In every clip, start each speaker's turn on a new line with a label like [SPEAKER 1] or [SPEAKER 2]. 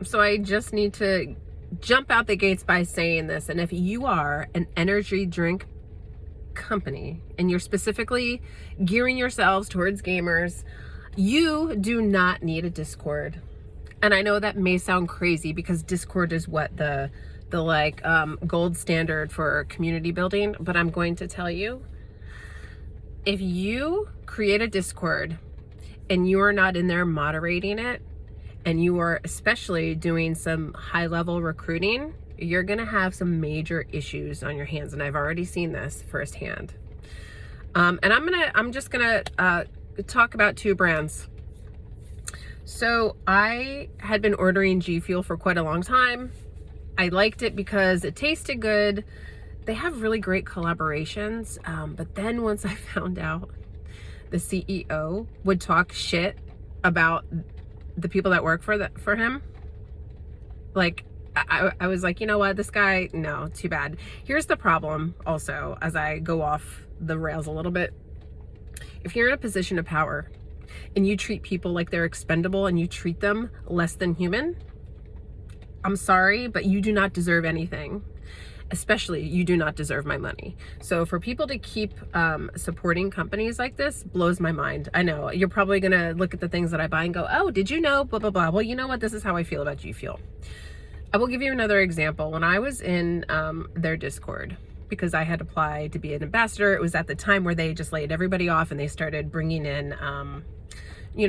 [SPEAKER 1] So I just need to jump out the gates by saying this. And if you are an energy drink company and you're specifically gearing yourselves towards gamers, you do not need a Discord. And I know that may sound crazy because Discord is what the gold standard for community building, but I'm going to tell you, if you create a Discord and you are not in there moderating it, and you are especially doing some high level recruiting, you're gonna have some major issues on your hands. And I've already seen this firsthand. And I'm just gonna talk about two brands. So I had been ordering G Fuel for quite a long time. I liked it because it tasted good. They have really great collaborations. But then once I found out the CEO would talk shit about the people that work for him, like, I was like, you know what, this guy, no, too bad. Here's the problem also, as I go off the rails a little bit. If you're in a position of power and you treat people like they're expendable and you treat them less than human, I'm sorry, but you do not deserve anything. Especially, you do not deserve my money. So for people to keep supporting companies like this blows my mind. I know you're probably gonna look at the things that I buy and go, oh, did you know, blah, blah, blah. Well, you know what? This is how I feel about G Fuel. I will give you another example. When I was in their Discord, because I had applied to be an ambassador, it was at the time where they just laid everybody off and they started bringing in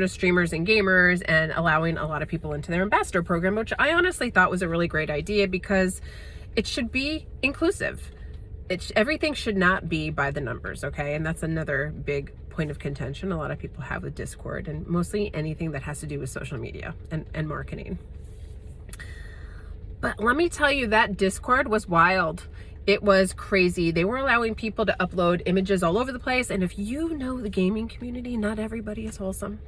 [SPEAKER 1] streamers and gamers and allowing a lot of people into their ambassador program, which I honestly thought was a really great idea because it should be inclusive. Everything should not be by the numbers, okay? And that's another big point of contention a lot of people have with Discord, and mostly anything that has to do with social media and marketing. But let me tell you, that Discord was wild. It was crazy. They were allowing people to upload images all over the place. And if you know the gaming community, not everybody is wholesome.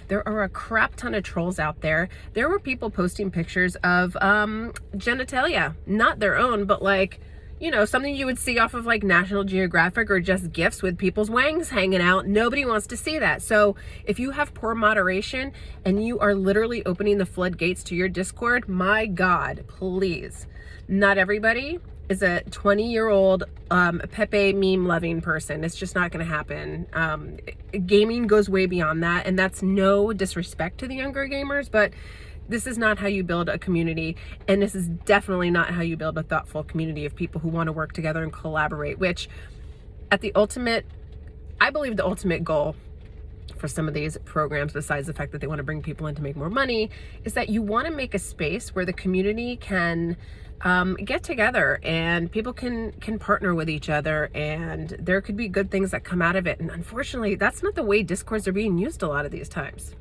[SPEAKER 1] There are a crap ton of trolls out there. There were people posting pictures of genitalia, not their own, but like, something you would see off of like National Geographic or just GIFs with people's wangs hanging out. Nobody wants to see that. So if you have poor moderation and you are literally opening the floodgates to your Discord, my God, please. Not everybody is a 20-year-old Pepe meme loving person. It's just not going to happen. Gaming goes way beyond that, and that's no disrespect to the younger gamers, but this is not how you build a community, and this is definitely not how you build a thoughtful community of people who want to work together and collaborate, which I believe the ultimate goal for some of these programs, besides the fact that they want to bring people in to make more money, is that you want to make a space where the community can get together and people can partner with each other, and there could be good things that come out of it. And unfortunately, that's not the way Discords are being used a lot of these times.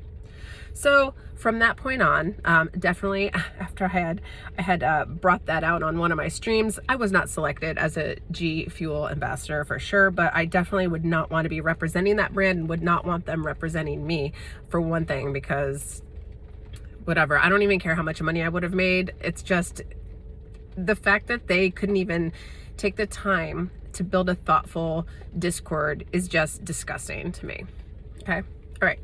[SPEAKER 1] So from that point on, definitely after I had brought that out on one of my streams, I was not selected as a G Fuel ambassador for sure, but I definitely would not want to be representing that brand and would not want them representing me, for one thing, because whatever, I don't even care how much money I would have made. It's just the fact that they couldn't even take the time to build a thoughtful Discord is just disgusting to me. Okay. All right.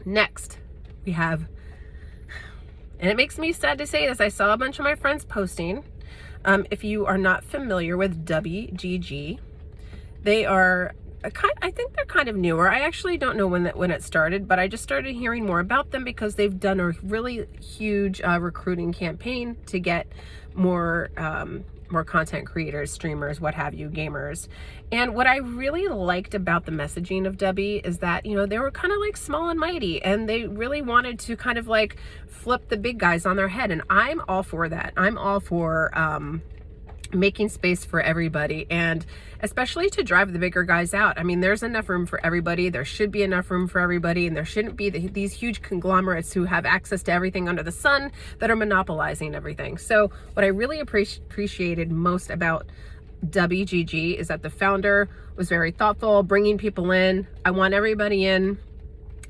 [SPEAKER 1] Next, we have, and it makes me sad to say this, I saw a bunch of my friends posting. If you are not familiar with WGG, they are I think they're kind of newer. I actually don't know when it started, but I just started hearing more about them because they've done a really huge recruiting campaign to get more content creators, streamers, what have you, gamers. And what I really liked about the messaging of Debbie is that, they were kind of like small and mighty, and they really wanted to kind of like flip the big guys on their head. And I'm all for that. I'm all for making space for everybody, and especially to drive the bigger guys out. I mean, there's enough room for everybody. There should be enough room for everybody, and there shouldn't be these huge conglomerates who have access to everything under the sun that are monopolizing everything. So what I really appreciated most about WGG is that the founder was very thoughtful, bringing people in. I want everybody in.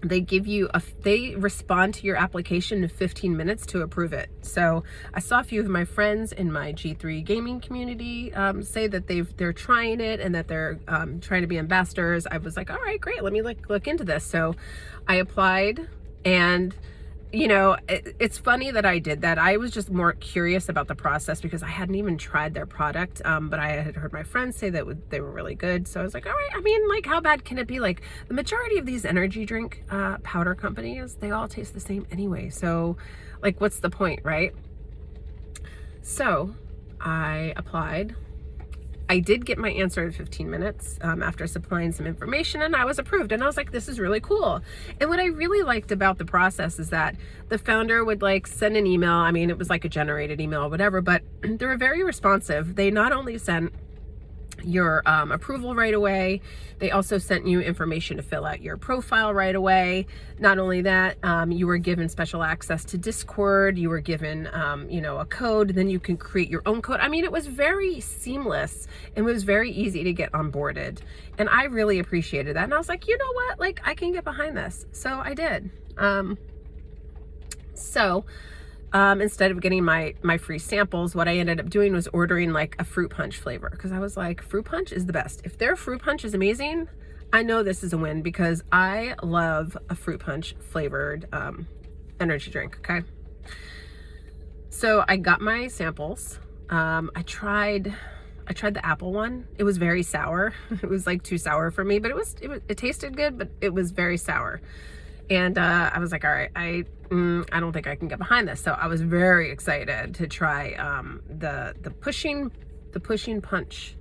[SPEAKER 1] They give you they respond to your application in 15 minutes to approve it. So I saw a few of my friends in my G3 gaming community say that they're trying it and that they're trying to be ambassadors. I was like, all right, great, let me look into this. So I applied, and you know, it's funny that I did that. I was just more curious about the process because I hadn't even tried their product, but I had heard my friends say that they were really good. So I was like, all right, I mean, like, how bad can it be? Like, the majority of these energy drink powder companies, they all taste the same anyway. So, like, what's the point, right? So I applied. I did get my answer in 15 minutes after supplying some information, and I was approved. And I was like, this is really cool. And what I really liked about the process is that the founder would like send an email. I mean, it was like a generated email or whatever, but they were very responsive. They not only sent your approval right away, they also sent you information to fill out your profile right away. Not only that, you were given special access to Discord, you were given you know, a code, then you can create your own code. I mean, it was very seamless and it was very easy to get onboarded, and I really appreciated that. And I was like, you know what, like, I can get behind this. So I did. Instead of getting my free samples, what I ended up doing was ordering like a fruit punch flavor, because I was like, fruit punch is the best. If their fruit punch is amazing, I know this is a win, because I love a fruit punch flavored energy drink. Okay, so I got my samples. I tried the apple one. It was very sour. It was like too sour for me, but it tasted good, but it was very sour. And I was like, all right, I don't think I can get behind this. So I was very excited to try the pushing punch.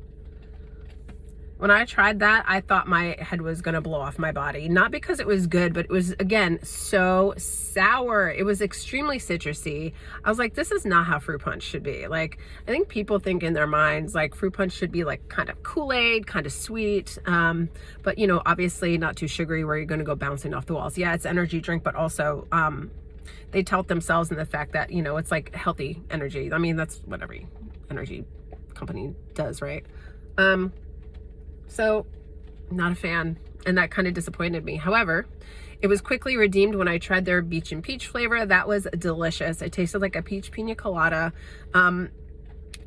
[SPEAKER 1] When I tried that, I thought my head was gonna blow off my body. Not because it was good, but it was, again, so sour. It was extremely citrusy. I was like, this is not how fruit punch should be. Like, I think people think in their minds, like, fruit punch should be like kind of Kool-Aid, kind of sweet, but you know, obviously not too sugary where you're gonna go bouncing off the walls. Yeah, it's energy drink, but also they tout themselves in the fact that, you know, it's like healthy energy. I mean, that's what every energy company does, right? So not a fan, and that kind of disappointed me. However, it was quickly redeemed when I tried their Beach and Peach flavor. That was delicious. It tasted like a peach pina colada. It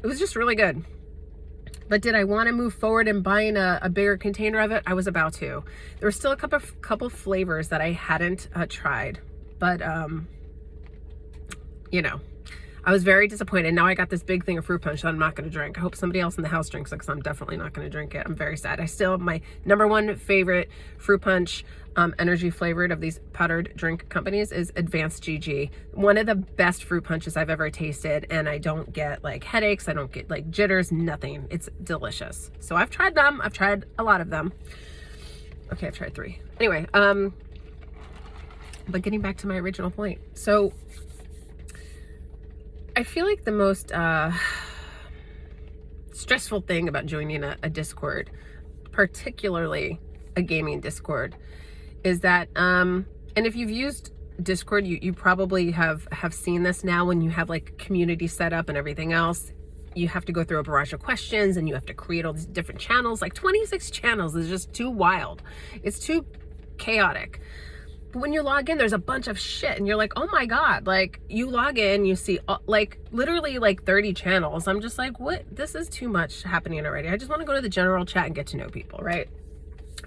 [SPEAKER 1] was just really good. But did I want to move forward and buying a bigger container of it? I was about to. There were still a couple flavors that I hadn't tried, but you know, I was very disappointed. Now I got this big thing of fruit punch that I'm not going to drink. I hope somebody else in the house drinks it, because I'm definitely not going to drink it. I'm very sad. I still have my #1 favorite fruit punch energy flavored of these powdered drink companies is Advanced GG. One of the best fruit punches I've ever tasted, and I don't get like headaches. I don't get like jitters, nothing. It's delicious. So I've tried them. I've tried a lot of them. Okay, I've tried 3. Anyway, but getting back to my original point. So I feel like the most stressful thing about joining a Discord, particularly a gaming Discord, is that, and if you've used Discord, you probably have seen this now. When you have like community set up and everything else, you have to go through a barrage of questions, and you have to create all these different channels. Like 26 channels is just too wild. It's too chaotic. But when you log in, there's a bunch of shit, and you're like, oh my God, like, you log in, you see like literally like 30 channels. I'm just like, what? This is too much happening already. I just want to go to the general chat and get to know people, right?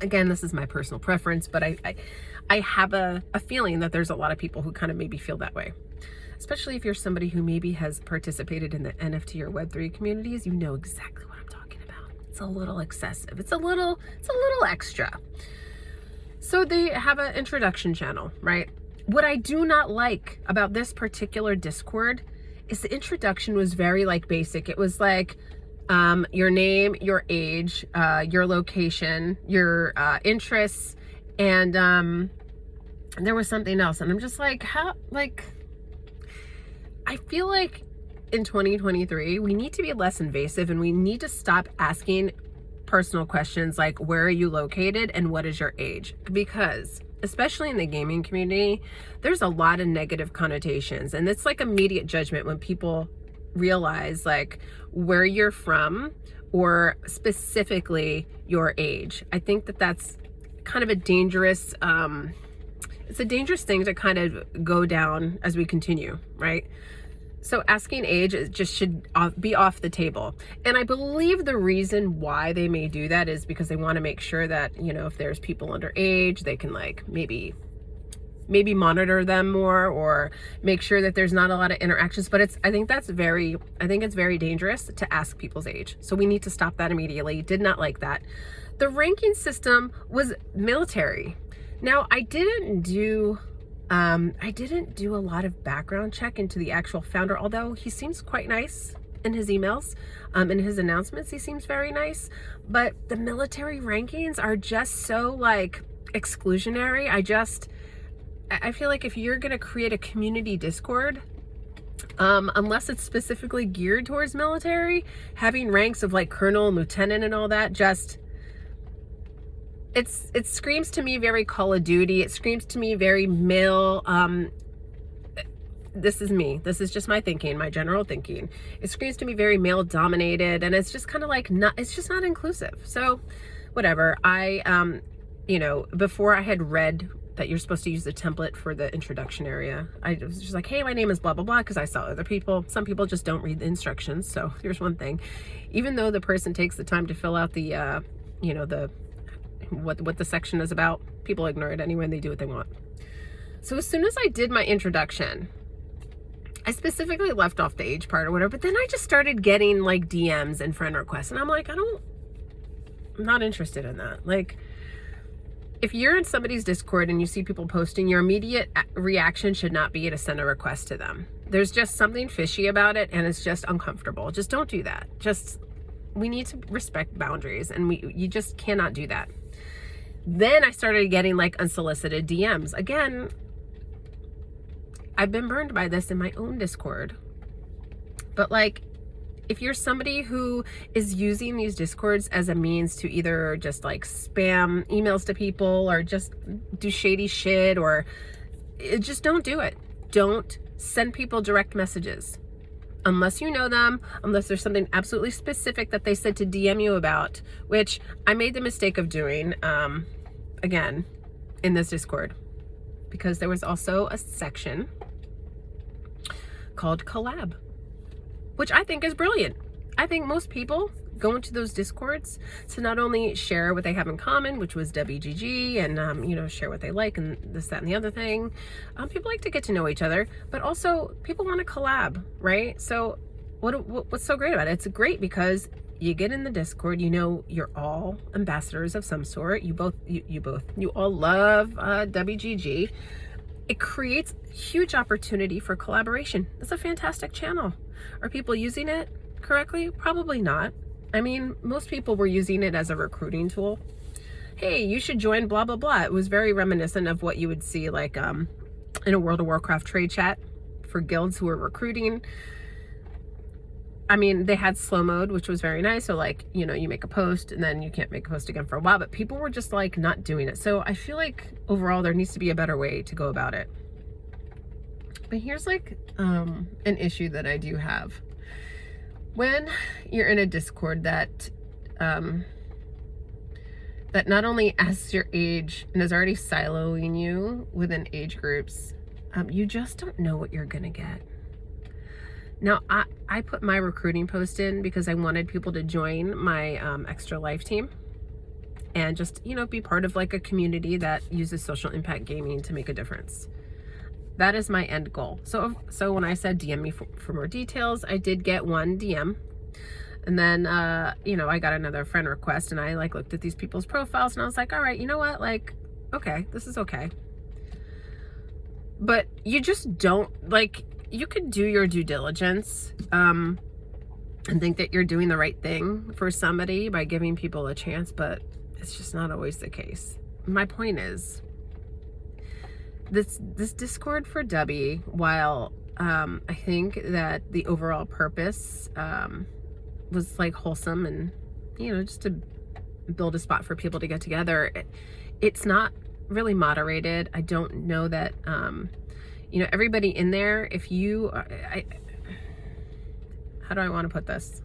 [SPEAKER 1] Again, this is my personal preference, but I have a feeling that there's a lot of people who kind of maybe feel that way. Especially if you're somebody who maybe has participated in the NFT or Web3 communities, you know exactly what I'm talking about. It's a little excessive. It's a little extra. So they have an introduction channel, right? What I do not like about this particular Discord is the introduction was very like basic. It was like your name, your age, your location, your interests, and there was something else. And I'm just like, how, like, I feel like in 2023, we need to be less invasive, and we need to stop asking personal questions like, where are you located and what is your age? Because especially in the gaming community, there's a lot of negative connotations, and it's like immediate judgment when people realize like where you're from, or specifically your age. I think that that's kind of a dangerous it's a dangerous thing to kind of go down as we continue, right? So asking age just should be off the table. And I believe the reason why they may do that is because they want to make sure that, you know, if there's people underage, they can like maybe maybe monitor them more or make sure that there's not a lot of interactions. But I think it's very dangerous to ask people's age. So we need to stop that immediately. Did not like that. The ranking system was military. Now, I didn't do a lot of background check into the actual founder, although he seems quite nice in his emails, in his announcements, he seems very nice. But the military rankings are just so like exclusionary. I feel like if you're going to create a community Discord, unless it's specifically geared towards military, having ranks of like colonel and lieutenant and all that, it screams to me very Call of Duty. It screams to me very male. This is me. This is just my thinking, my general thinking. It screams to me very male dominated, and it's just kind of like it's just not inclusive. So whatever. Before I had read that you're supposed to use the template for the introduction area, I was just like, hey, my name is blah, blah, blah, because I saw other people. Some people just don't read the instructions. So here's one thing. Even though the person takes the time to fill out the, what the section is about, people ignore it anyway and they do what they want. So as soon as I did my introduction, I specifically left off the age part or whatever, but then I just started getting like DMs and friend requests. And I'm like, I'm not interested in that. Like, if you're in somebody's Discord and you see people posting, your immediate reaction should not be to send a request to them. There's just something fishy about it, and it's just uncomfortable. Just don't do that. We need to respect boundaries, and you just cannot do that. Then I started getting like unsolicited DMs. Again, I've been burned by this in my own Discord. But like, if you're somebody who is using these Discords as a means to either just like spam emails to people or just do shady shit, or just don't do it. Don't send people direct messages unless you know them, unless there's something absolutely specific that they said to DM you about, which I made the mistake of doing, again, in this Discord, because there was also a section called collab, which I think is brilliant. I think most people go into those Discords to not only share what they have in common, which was WGG, and share what they like and this, that, and the other thing. People like to get to know each other, but also people want to collab, right? So what's so great about it? It's great because you get in the Discord, you're all ambassadors of some sort. You all love WGG. It creates huge opportunity for collaboration. It's a fantastic channel. Are people using it correctly? Probably not. I mean, most people were using it as a recruiting tool. Hey, you should join blah, blah, blah. It was very reminiscent of what you would see like in a World of Warcraft trade chat for guilds who were recruiting. I mean, they had slow mode, which was very nice. So like, you make a post and then you can't make a post again for a while, but people were just like not doing it. So I feel like overall there needs to be a better way to go about it. But here's like an issue that I do have. When you're in a Discord that not only asks your age and is already siloing you within age groups, you just don't know what you're gonna get. Now, I put my recruiting post in because I wanted people to join my Extra Life team and just, be part of like a community that uses social impact gaming to make a difference. That is my end goal. So when I said DM me for more details, I did get one DM. And then, I got another friend request, and I like looked at these people's profiles and I was like, all right, you know what? Like, okay, this is okay. But you just don't, like, you could do your due diligence and think that you're doing the right thing for somebody by giving people a chance, but it's just not always the case. My point is, this Discord for Dubby, while I think that the overall purpose was like wholesome and just to build a spot for people to get together, it's not really moderated. I don't know that everybody in there, if you how do I want to put this?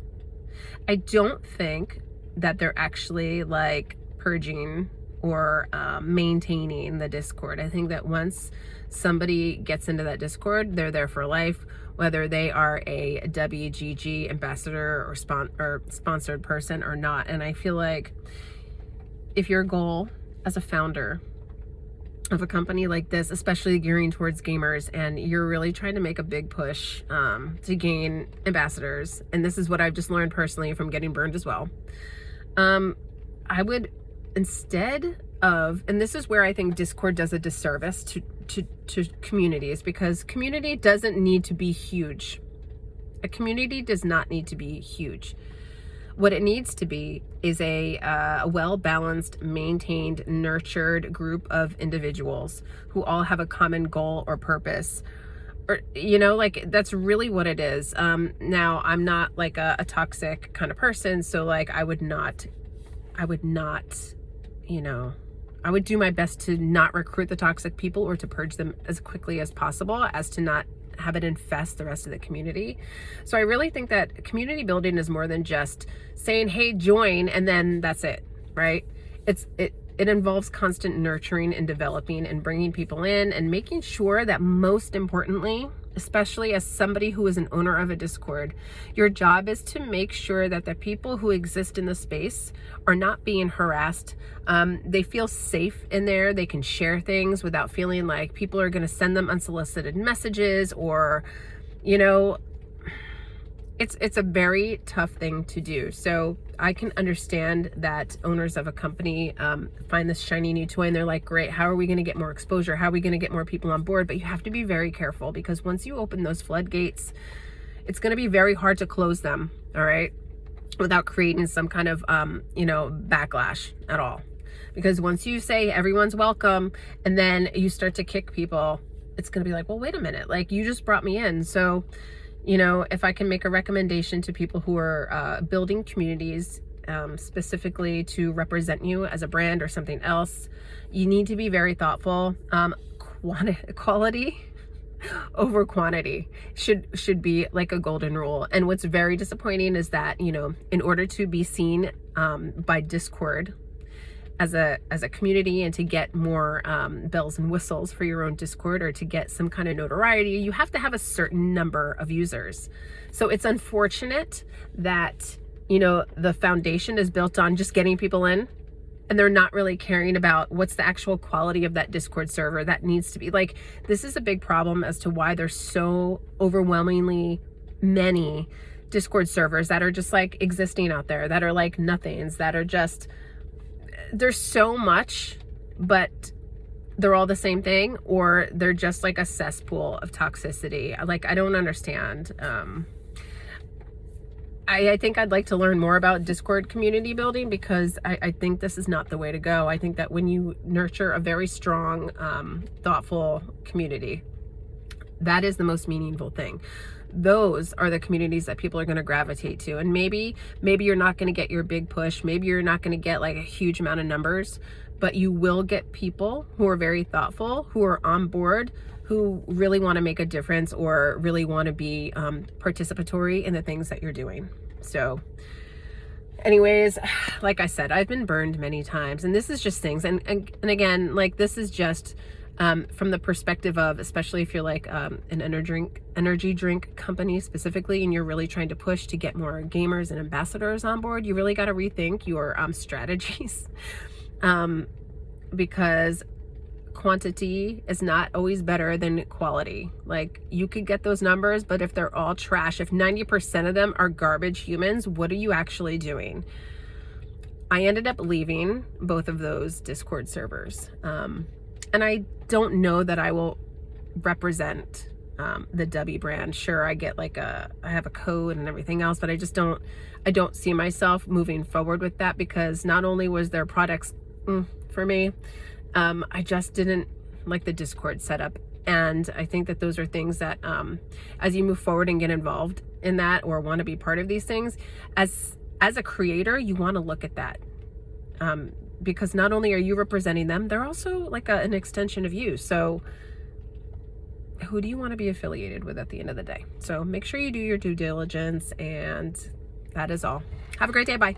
[SPEAKER 1] I don't think that they're actually like purging or maintaining the Discord. I think that once somebody gets into that Discord, they're there for life, whether they are a WGG ambassador or sponsored person or not. And I feel like if your goal as a founder of a company like this, especially gearing towards gamers, and you're really trying to make a big push to gain ambassadors, and this is what I've just learned personally from getting burned as well, I would, instead of, and this is where I think Discord does a disservice to communities, because community doesn't need to be huge. A community does not need to be huge. What it needs to be is a well-balanced, maintained, nurtured group of individuals who all have a common goal or purpose. Or, you know, like, that's really what it is. Now, I'm not like a toxic kind of person, so like I would not, you know, I would do my best to not recruit the toxic people or to purge them as quickly as possible, as to not have it infest the rest of the community. So I really think that community building is more than just saying, hey, join, and then that's it, right? It involves constant nurturing and developing and bringing people in and making sure that, most importantly, especially as somebody who is an owner of a Discord, your job is to make sure that the people who exist in the space are not being harassed. They feel safe in there. They can share things without feeling like people are going to send them unsolicited messages, or, you know, it's a very tough thing to do. So I can understand that owners of a company find this shiny new toy and they're like, great, how are we going to get more exposure? How are we going to get more people on board? But you have to be very careful, because once you open those floodgates, it's going to be very hard to close them, all right, without creating some kind of, you know, backlash at all. Because once you say everyone's welcome and then you start to kick people, it's going to be like, well, wait a minute, like, you just brought me in. So, you know, if I can make a recommendation to people who are building communities specifically to represent you as a brand or something else, you need to be very thoughtful. Quality over quantity should be like a golden rule. And what's very disappointing is that, you know, in order to be seen by Discord as a community and to get more bells and whistles for your own Discord, or to get some kind of notoriety, you have to have a certain number of users. So it's unfortunate that, you know, the foundation is built on just getting people in, and they're not really caring about what's the actual quality of that Discord server. That needs to be, like, this is a big problem as to why there's so overwhelmingly many Discord servers that are just like existing out there, that are like nothings, that are just, there's so much, but they're all the same thing, or they're just like a cesspool of toxicity. Like, I don't understand. I think I'd like to learn more about Discord community building, because I think this is not the way to go. I think that when you nurture a very strong, thoughtful community, that is the most meaningful thing. Those are the communities that people are going to gravitate to. And maybe you're not going to get your big push. Maybe you're not going to get like a huge amount of numbers, but you will get people who are very thoughtful, who are on board, who really want to make a difference, or really want to be participatory in the things that you're doing. So anyways, like I said, I've been burned many times, and this is just things. And again, like, this is just from the perspective of, especially if you're like an energy drink company specifically, and you're really trying to push to get more gamers and ambassadors on board, you really got to rethink your strategies, because quantity is not always better than quality. Like, you could get those numbers, but if they're all trash, if 90% of them are garbage humans, what are you actually doing? I ended up leaving both of those Discord servers. And I don't know that I will represent the Dubby brand. Sure, I get like I have a code and everything else, but I don't see myself moving forward with that, because not only was their products for me, I just didn't like the Discord setup. And I think that those are things that as you move forward and get involved in that, or want to be part of these things, as a creator, you want to look at that. Because not only are you representing them, they're also like an extension of you. So who do you want to be affiliated with at the end of the day? So make sure you do your due diligence, and that is all. Have a great day. Bye.